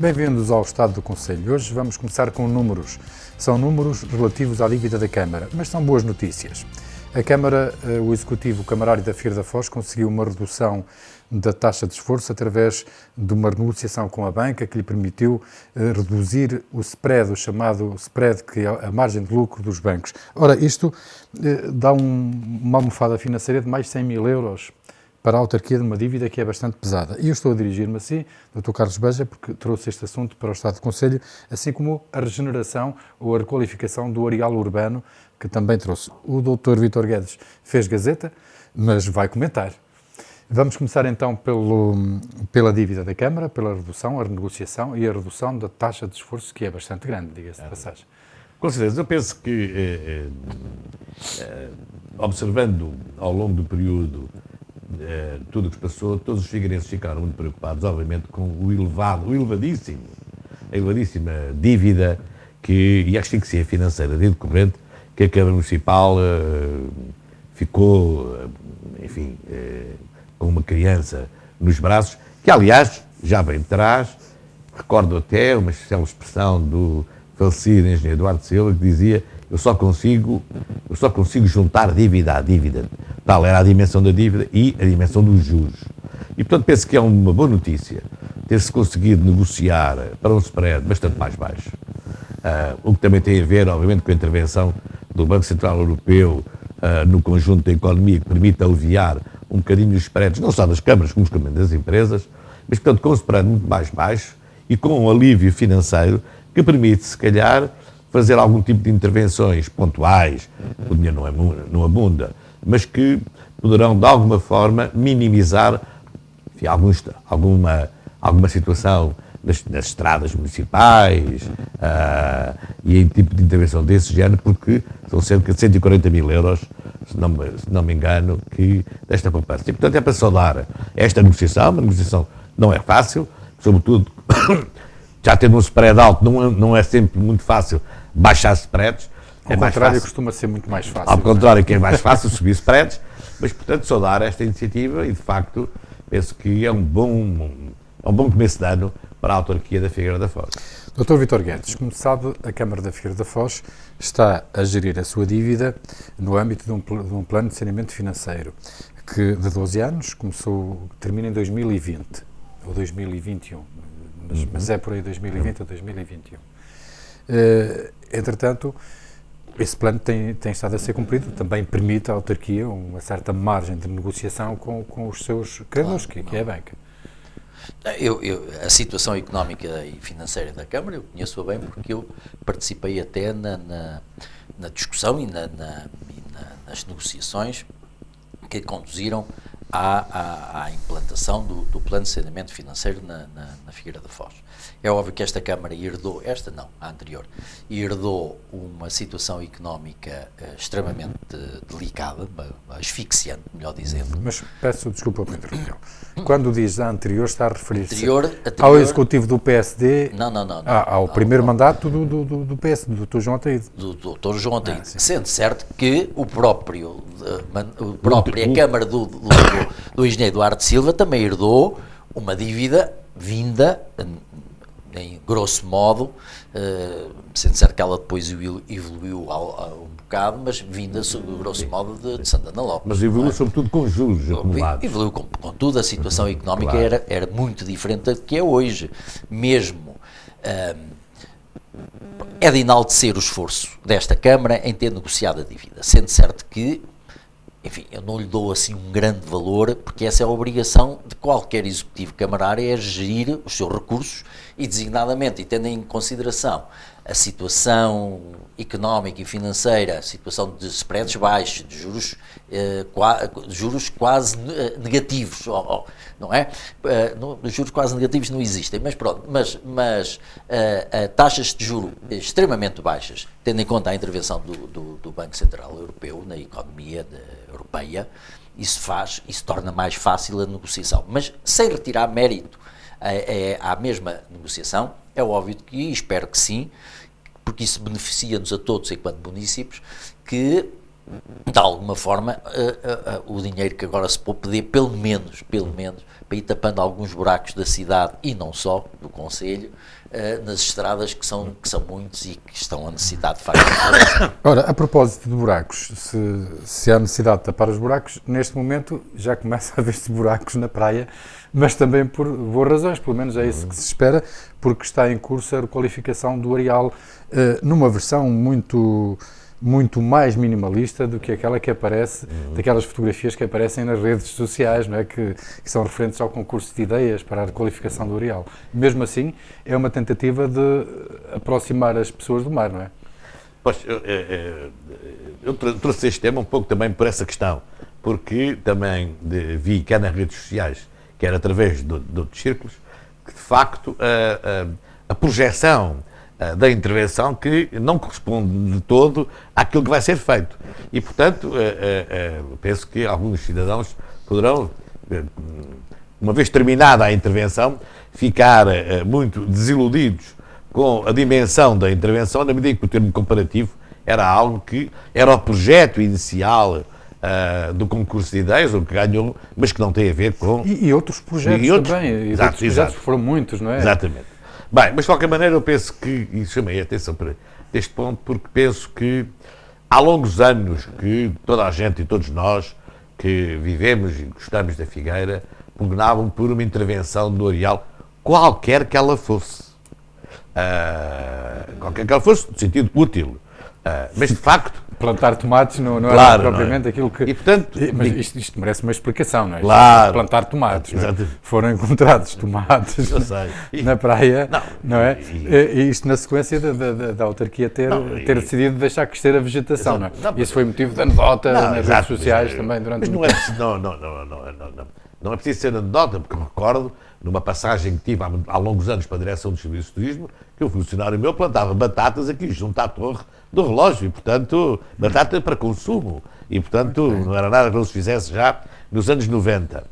Bem-vindos ao Estado do Conselho. Hoje vamos começar com números. São números relativos à dívida da Câmara, mas são boas notícias. A Câmara, o Executivo Camarário da Figueira da Foz conseguiu uma redução da taxa de esforço através de uma renegociação com a banca que lhe permitiu reduzir o spread, o chamado spread, que é a margem de lucro dos bancos. Ora, isto dá uma almofada financeira de mais de 100 mil euros para a autarquia de uma dívida que é bastante pesada. E eu estou a dirigir-me assim, Dr. Carlos Beja, porque trouxe este assunto para o Estado do Conselho, assim como a regeneração ou a requalificação do areal urbano, que também trouxe. O Dr. Vítor Guedes fez Gazeta, mas vai comentar. Vamos começar então pela dívida da Câmara, pela redução, a renegociação e a redução da taxa de esforço, que é bastante grande, diga-se de passagem. Com certeza, eu penso que, observando ao longo do período tudo o que se passou, todos os figueirenses ficaram muito preocupados, obviamente, com a elevadíssima dívida e a asfixia financeira decorrente que a Câmara Municipal ficou, enfim, com uma criança nos braços, que aliás já vem de trás. Recordo até uma expressão do falecido engenheiro Eduardo Silva, que dizia: eu só consigo juntar dívida à dívida. Tal era a dimensão da dívida e a dimensão dos juros. E, portanto, penso que é uma boa notícia ter-se conseguido negociar para um spread bastante mais baixo. O que também tem a ver, obviamente, com a intervenção do Banco Central Europeu no conjunto da economia, que permite aliviar um bocadinho os spreads, não só das câmaras, como também das empresas, mas, portanto, com um spread muito mais baixo e com um alívio financeiro que permite, se calhar, fazer algum tipo de intervenções pontuais, o dinheiro não abunda, mas que poderão, de alguma forma, minimizar, enfim, alguma situação nas estradas municipais e em tipo de intervenção desse género, porque são cerca de 140 mil euros, se não me engano, desta poupança. E, portanto, é para saudar esta negociação. Uma negociação não é fácil, sobretudo já tendo um spread alto, não é sempre muito fácil baixar spreads. Ao contrário, costuma ser muito mais fácil. Ao contrário, que é mais fácil subir spreads, mas, portanto, saudar esta iniciativa e, de facto, penso que é um bom começo de ano para a autarquia da Figueira da Foz. Dr. Vítor Guedes, como sabe, a Câmara da Figueira da Foz está a gerir a sua dívida no âmbito de um plano de saneamento financeiro que, de 12 anos, termina em 2020 ou 2021, mas é por aí 2020 ou 2021. Entretanto, esse plano tem estado a ser cumprido, também permite à autarquia uma certa margem de negociação com os seus credores, que é a banca. A situação económica e financeira da Câmara, eu conheço-a bem porque eu participei até na discussão e nas negociações que conduziram à implantação do plano de saneamento financeiro na Figueira da Foz. É óbvio que esta Câmara herdou, a anterior, herdou uma situação económica extremamente delicada, asfixiante, melhor dizendo. Mas peço desculpa por interromper. Quando diz a anterior, está a referir-se ao Executivo do PSD? Não. Ao primeiro mandato do PSD, do Dr. João Ataíde. Do Dr. João Ataíde. Sendo certo que a própria Câmara do engenheiro Eduardo Silva também herdou uma dívida vinda, em grosso modo, sendo certo que ela depois evoluiu um bocado, mas vinda, grosso modo, de Santana Lopes. Mas evoluiu sobretudo com juros acumulados. Evoluiu com tudo, a situação económica claro. era muito diferente da que é hoje. Mesmo é de enaltecer o esforço desta Câmara em ter negociado a dívida, sendo certo que, enfim, eu não lhe dou assim um grande valor, porque essa é a obrigação de qualquer executivo camarário, é gerir os seus recursos e, designadamente, e tendo em consideração a situação económica e financeira, a situação de spreads baixos, de juros quase negativos, não é? Juros quase negativos não existem, mas pronto, mas taxas de juros extremamente baixas, tendo em conta a intervenção do Banco Central Europeu na economia europeia, isso torna mais fácil a negociação, mas sem retirar mérito à mesma negociação. É óbvio que, e espero que sim, porque isso beneficia-nos a todos enquanto municípios, que de alguma forma, o dinheiro que agora se pode pedir, pelo menos, para ir tapando alguns buracos da cidade e não só, do concelho, nas estradas que são muitos e que estão a necessitar de facto. Ora, a propósito de buracos, se há necessidade de tapar os buracos, neste momento já começa a haver-se buracos na praia, mas também por boas razões, pelo menos é isso que se espera, porque está em curso a requalificação do areal numa versão muito mais minimalista do que aquela que aparece, daquelas fotografias que aparecem nas redes sociais, não é? Que são referentes ao concurso de ideias para a requalificação do areal. Mesmo assim, é uma tentativa de aproximar as pessoas do mar, não é? Pois, eu trouxe este tema um pouco também por essa questão, porque também vi quer nas redes sociais, quer através de outros círculos, que de facto a projeção da intervenção que não corresponde de todo àquilo que vai ser feito. E, portanto, penso que alguns cidadãos poderão, uma vez terminada a intervenção, ficar muito desiludidos com a dimensão da intervenção, na medida que o termo comparativo era algo que era o projeto inicial do concurso de ideias, o que ganhou, mas que não tem a ver com... E outros projetos também. Outros projetos foram muitos, não é? Exatamente. Bem, mas de qualquer maneira eu penso que, e chamei a atenção para este ponto, porque penso que há longos anos que toda a gente e todos nós que vivemos e gostamos da Figueira pugnavam por uma intervenção no areal, qualquer que ela fosse. Qualquer que ela fosse, no sentido útil. Mas de facto... Plantar tomates não claro, é propriamente não é aquilo que... E, portanto, mas isto merece uma explicação, não é? Claro. Plantar tomates, não é? Exatamente. Foram encontrados tomates na praia, não é? E isto na sequência da autarquia ter decidido deixar crescer a vegetação, não é? Isso foi motivo de anedota nas redes sociais também durante... Mas não é preciso ser anedota, porque eu recordo, numa passagem que tive há longos anos para a direção dos serviços de turismo, que um funcionário meu plantava batatas aqui junto à torre do relógio, e portanto, batata para consumo, e portanto não era nada que não se fizesse já nos anos 90.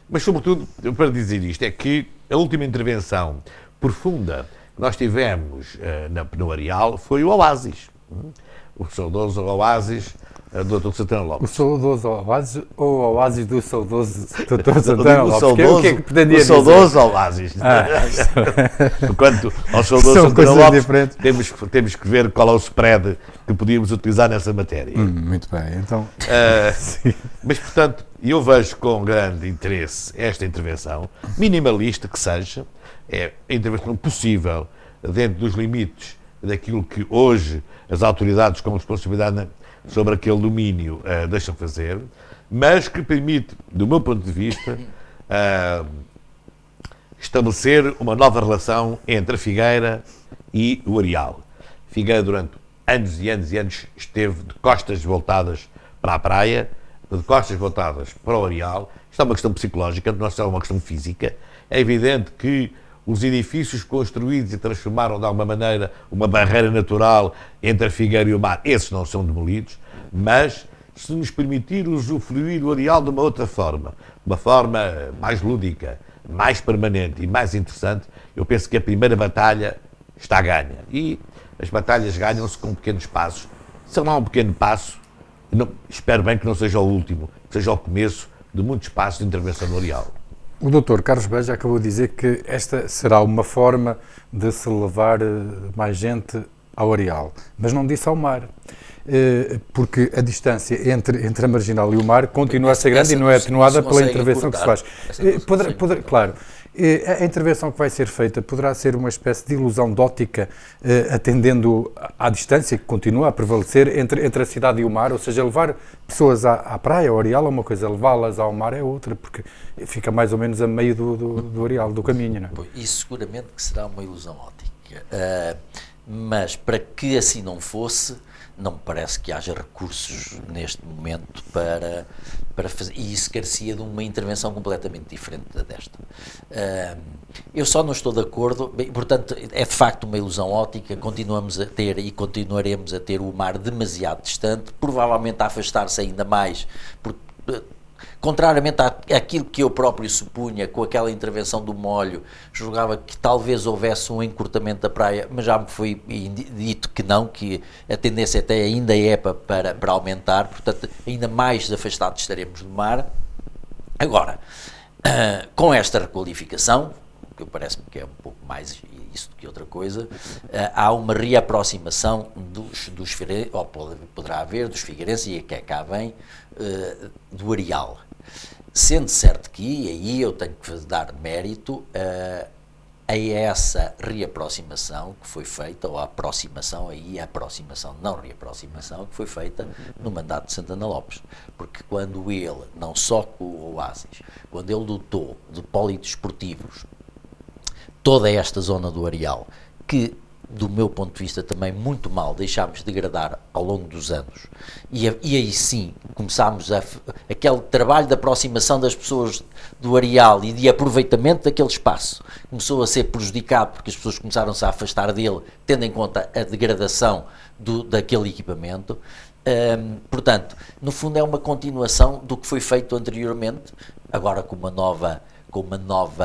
Mas sobretudo, para dizer isto, é que a última intervenção profunda que nós tivemos no areal foi o Oásis, o saudoso Oásis do Dr. Santana Lopes. O saudoso Oásis ou o Oásis do saudoso Dr. Santana Lopes? O que é que pretendia dizer? O saudoso Oásis. Quanto ao saudoso Santana Lopes, temos que ver qual é o spread que podíamos utilizar nessa matéria. Muito bem, então... Mas, portanto, eu vejo com grande interesse esta intervenção, minimalista que seja, é a intervenção possível dentro dos limites daquilo que hoje as autoridades com responsabilidade sobre aquele domínio deixam fazer, mas que permite, do meu ponto de vista, estabelecer uma nova relação entre a Figueira e o areal. Figueira, durante anos e anos e anos, esteve de costas voltadas para a praia, de costas voltadas para o areal. Isto é uma questão psicológica, não é só uma questão física. É evidente que os edifícios construídos e transformaram de alguma maneira uma barreira natural entre a Figueira e o mar, esses não são demolidos, mas se nos permitir usufruir o areal de uma outra forma, uma forma mais lúdica, mais permanente e mais interessante, eu penso que a primeira batalha está ganha. E as batalhas ganham-se com pequenos passos. Se não há um pequeno passo, espero bem que não seja o último, que seja o começo de muitos passos de intervenção no areal. O Dr. Carlos Beja acabou de dizer que esta será uma forma de se levar mais gente ao areal, mas não disse ao mar, porque a distância entre a Marginal e o mar continua a ser grande e não é atenuada pela intervenção que se faz. Claro, a intervenção que vai ser feita poderá ser uma espécie de ilusão de óptica, atendendo à distância que continua a prevalecer entre a cidade e o mar, ou seja, levar pessoas à praia, ao areal é uma coisa, levá-las ao mar é outra, porque fica mais ou menos a meio do areal, do caminho, não é? Isso seguramente que será uma ilusão óptica, mas para que assim não fosse, não me parece que haja recursos neste momento para fazer, e isso carecia de uma intervenção completamente diferente desta. Eu só não estou de acordo, portanto, é de facto uma ilusão óptica, continuamos a ter e continuaremos a ter o mar demasiado distante, provavelmente a afastar-se ainda mais, porque Contrariamente àquilo que eu próprio supunha, com aquela intervenção do molho, julgava que talvez houvesse um encurtamento da praia, mas já me foi dito que não, que a tendência até ainda é para aumentar, portanto, ainda mais afastados estaremos do mar. Agora, com esta requalificação, que parece-me que é um pouco mais isso do que outra coisa, há uma reaproximação dos Figueirenses, ou poderá haver, dos Figueirenses, e que cá vem, do Areal. Sendo certo que, e aí eu tenho que dar mérito a essa reaproximação que foi feita, ou a aproximação, não reaproximação, que foi feita no mandato de Santana Lopes. Porque quando ele, não só com o Oásis, quando ele dotou de polidesportivos toda esta zona do Areal, que, do meu ponto de vista, também muito mal deixámos degradar ao longo dos anos, e aí sim começámos aquele trabalho de aproximação das pessoas do Areal e de aproveitamento daquele espaço, começou a ser prejudicado porque as pessoas começaram-se a afastar dele, tendo em conta a degradação daquele equipamento. Portanto, no fundo é uma continuação do que foi feito anteriormente, agora com uma nova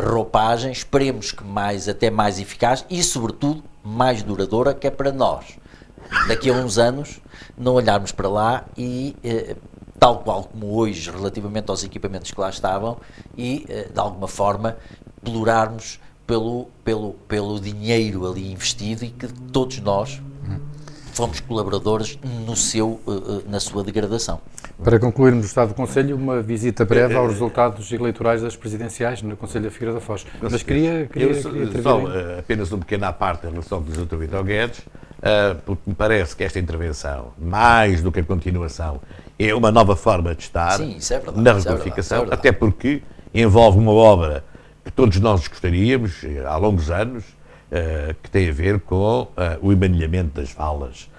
roupagem, esperemos que até mais eficaz e, sobretudo, mais duradoura, que é para nós, daqui a uns anos, não olharmos para lá e, tal qual como hoje, relativamente aos equipamentos que lá estavam, e, de alguma forma, plorarmos pelo dinheiro ali investido e que todos nós fomos colaboradores na sua degradação. Para concluirmos o Estado do Conselho, uma visita breve aos resultados eleitorais das presidenciais no Conselho da Figueira da Foz. Mas queria só apenas uma pequena parte em relação ao que diz o Dr. Vítor Guedes, porque me parece que esta intervenção, mais do que a continuação, é uma nova forma de estar. Sim, isso é verdade, na requalificação, até porque envolve uma obra que todos nós gostaríamos, há longos anos, que tem a ver com o emanilhamento das valas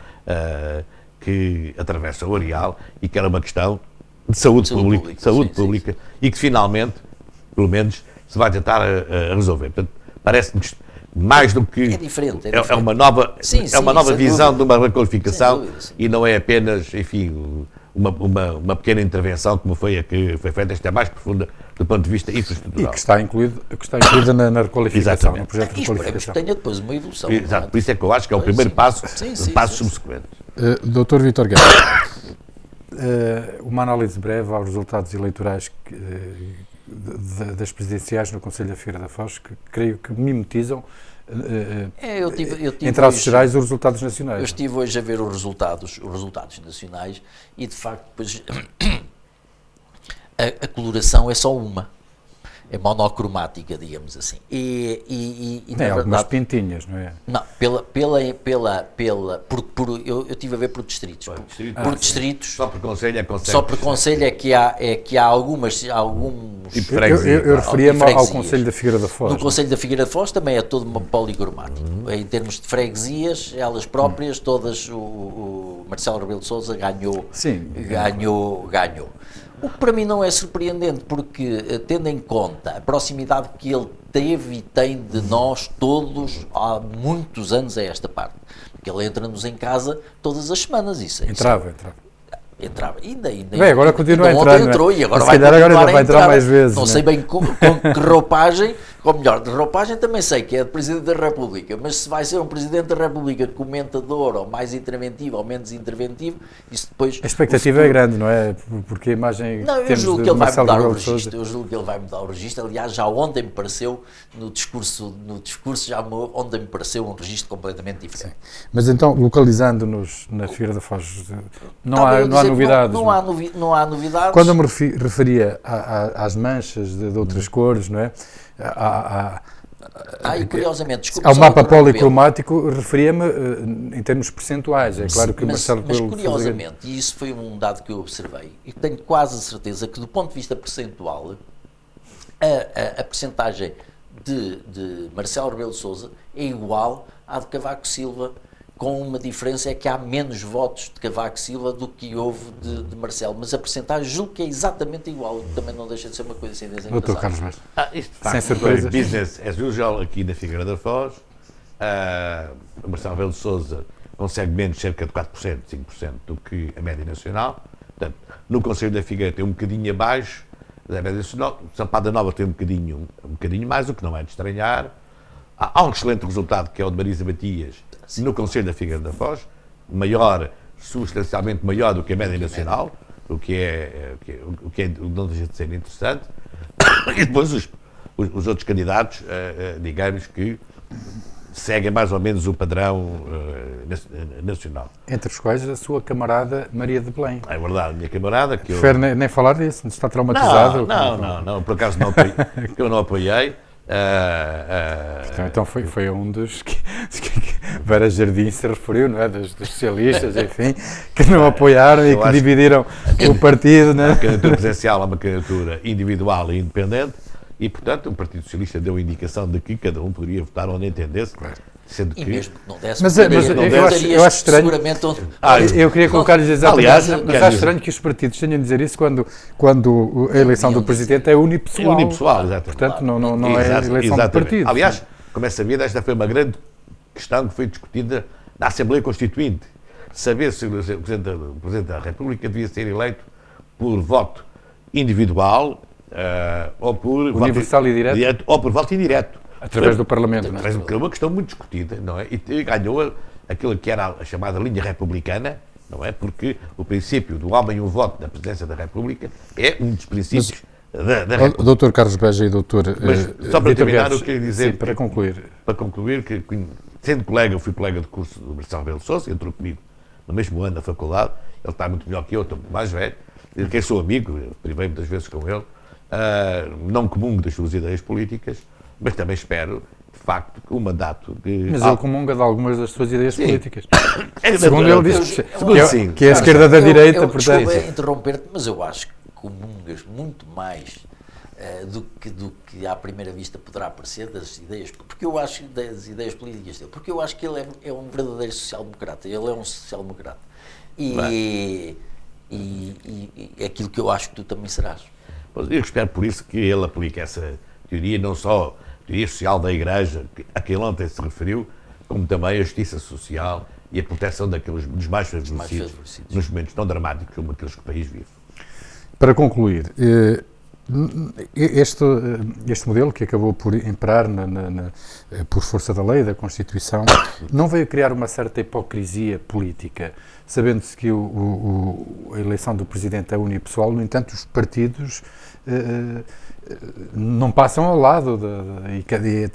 que atravessa o Areal e que era uma questão de saúde pública e que finalmente, pelo menos, se vai tentar resolver. Portanto, parece-me que mais do que é diferente. É uma nova visão de uma requalificação e não é apenas, enfim, uma pequena intervenção como foi a que foi feita. Esta é mais profunda do ponto de vista infraestrutural. E que está incluída na requalificação, no projeto de requalificação. Que tenha depois uma evolução. Exato, por isso é que eu acho que é o primeiro passo, passos subsequentes. Dr. Vítor Guedes, uma análise breve aos resultados eleitorais das presidenciais no Conselho da Figueira da Foz, que creio que mimetizam, em traços gerais, os resultados nacionais. Eu estive hoje a ver os resultados nacionais e, de facto, depois a coloração é só uma. É monocromática, digamos assim. Tem algumas pintinhas, não é? Não, eu estive a ver por distritos. Por distritos. Só por conselho é conselho. Só por conselho é que há alguns. Eu referia-me ao Conselho da Figueira da Foz. No Conselho da Figueira da Foz também é todo policromático. Em termos de freguesias, elas próprias, todas, o Marcelo Rebelo de Sousa ganhou. Sim. Ganhou. O que para mim não é surpreendente, porque, tendo em conta a proximidade que ele teve e tem de nós todos há muitos anos a esta parte, porque ele entra-nos em casa todas as semanas, Entrava. Ainda. Bem, agora continua a entrar. Ontem entrou e agora vai entrar mais vezes. Não sei bem com que roupagem, ou melhor, de roupagem também sei que é de Presidente da República, mas se vai ser um Presidente da República comentador, ou mais interventivo, ou menos interventivo, isso depois... A expectativa é grande, não é? Porque a imagem não, que temos de Marcelo Rebelo de Sousa... Eu julgo que ele vai mudar o registro. Aliás, já ontem me pareceu, no discurso ontem me pareceu um registro completamente diferente. Sim. Mas então, localizando-nos na Figueira da Foz, não há novidades. Não há novidades. Quando eu me referia às manchas de outras cores, não é? E curiosamente, ao mapa policromático, referia-me em termos percentuais. É claro que Marcelo mas curiosamente, e isso foi um dado que eu observei, e tenho quase certeza que, do ponto de vista percentual, a percentagem de Marcelo Rebelo de Sousa é igual à de Cavaco Silva, com uma diferença, é que há menos votos de Cavaco Silva do que houve de Marcelo, mas a percentagem julgo que é exatamente igual, também não deixa de ser uma coisa sem desenho. Doutor Carlos Mestre. Isto sem surpresa. Business as usual aqui na Figueira da Foz. Marcelo Rebelo de Sousa consegue menos cerca de 4%, 5% do que a média nacional, Portanto, no Conselho da Figueira tem um bocadinho abaixo da média nacional, Sampaio da Nova tem um bocadinho mais, o que não é de estranhar. Há um excelente resultado, que é o de Marisa Matias, no Conselho da Figueira da Foz, substancialmente maior do que a média nacional, o que não deixa de ser interessante. E depois os outros candidatos, digamos que seguem mais ou menos o padrão nacional. Entre os quais a sua camarada Maria de Belém. É verdade, a minha camarada que eu... Prefere nem falar disso, está traumatizado? Não, por acaso não apoiei, que eu não apoiei. Então foi um dos que Vera Jardim se referiu, não é? Dos socialistas, enfim, que não apoiaram e que dividiram o partido, não é? A candidatura presencial é uma candidatura individual e independente e, portanto, o Partido Socialista deu a indicação de que cada um poderia votar onde entendesse. Claro. Sendo que... E mesmo que não desse, mas eu acho estranho. Eu queria colocar-lhes exatamente. Aliás, mas acho estranho que os partidos tenham de dizer isso quando a eleição do presidente é unipessoal. É unipessoal, exatamente. Portanto, não é eleição de partido. Aliás, como é sabido, esta foi uma grande questão que foi discutida na Assembleia Constituinte. Saber se o Presidente da República devia ser eleito por voto individual ou por universal voto e direto, ou por voto indireto. Através do Parlamento. É uma questão muito discutida, não é? E ganhou aquilo que era a chamada linha republicana, não é? Porque o princípio do homem e o voto na presidência da República é um dos princípios da República. Doutor Carlos Beja e doutor Só para terminar, eu queria dizer... Sim, para concluir, que sendo colega, eu fui colega de curso do Marcelo Rebelo de Sousa, entrou comigo no mesmo ano na faculdade, ele está muito melhor que eu, estou mais velho, de quem sou amigo, eu privei muitas vezes com ele, não comungo das suas ideias políticas, mas também espero, de facto, que o mandato de... Mas ele comunga de algumas das suas ideias políticas. É segundo ele disse que é a eu, esquerda da direita, portanto... Desculpa interromper-te, mas eu acho que comungas muito mais do que à primeira vista poderá parecer das ideias, porque eu acho das ideias políticas dele, porque eu acho que ele é um verdadeiro social-democrata, ele é um social-democrata. E aquilo que eu acho que tu também serás. Eu espero por isso que ele aplique essa teoria, não só a teoria social da Igreja, a que ele ontem se referiu, como também a justiça social e a proteção dos mais favorecidos nos momentos tão dramáticos como aqueles que o país vive. Para concluir, este modelo que acabou por imperar por força da lei, da Constituição, não veio criar uma certa hipocrisia política, sabendo-se que a eleição do Presidente é unipessoal, no entanto os partidos não passam ao lado,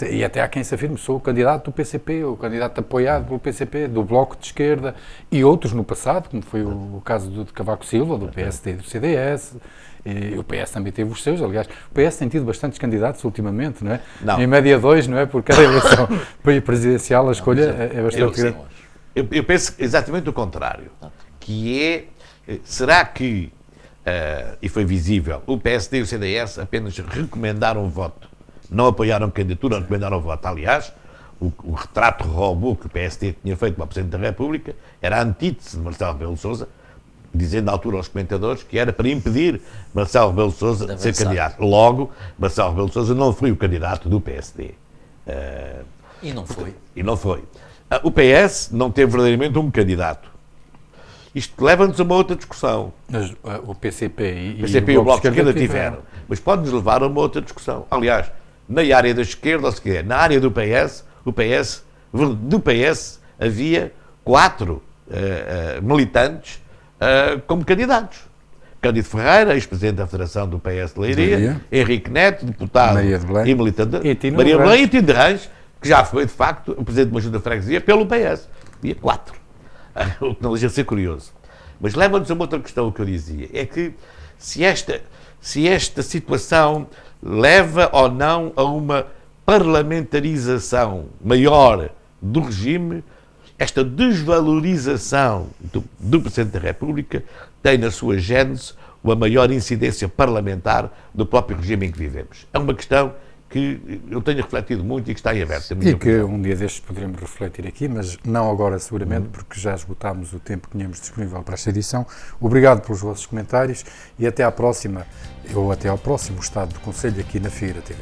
e até há quem se afirme, sou o candidato do PCP, o candidato apoiado pelo PCP, do Bloco de Esquerda, e outros no passado, como foi o caso de Cavaco Silva, do PSD e do CDS, e o PS também teve os seus, aliás, o PS tem tido bastantes candidatos ultimamente, não é? Não. Em média 2, não é? Por cada eleição presidencial a escolha é bastante grande. Eu penso exatamente o contrário, que é, será que, e foi visível, o PSD e o CDS apenas recomendaram o voto, não apoiaram a candidatura, não recomendaram o voto. Aliás, o retrato robô que o PSD tinha feito para o Presidente da República era a antítese de Marcelo Rebelo de Sousa, dizendo à altura aos comentadores que era para impedir Marcelo Rebelo de Sousa de ser candidato. Logo, Marcelo Rebelo de Sousa não foi o candidato do PSD. E não foi. E não foi. O PS não teve verdadeiramente um candidato. Isto leva-nos a uma outra discussão. Mas o PCP e o Bloco de Esquerda tiveram. Mas pode-nos levar a uma outra discussão. Aliás, na área da esquerda, ou se quiser, na área do PS, do PS havia 4 militantes como candidatos. Cândido Ferreira, ex-presidente da Federação do PS de Leiria, Henrique Neto, deputado e militante, Maria de Belém e Tino de Range, que já foi, de facto, o presidente de uma junta de freguesia pelo PS. Havia 4. O que não deixa de ser curioso. Mas leva-nos a uma outra questão, o que eu dizia, é que se esta situação leva ou não a uma parlamentarização maior do regime, esta desvalorização do Presidente da República tem na sua gênese uma maior incidência parlamentar do próprio regime em que vivemos. É uma questão que eu tenho refletido muito e que está em aberto. E que um dia destes poderemos refletir aqui, mas não agora seguramente, porque já esgotámos o tempo que tínhamos disponível para esta edição. Obrigado pelos vossos comentários e até à próxima, ou até ao próximo Estado do Conselho aqui na Figueira TV.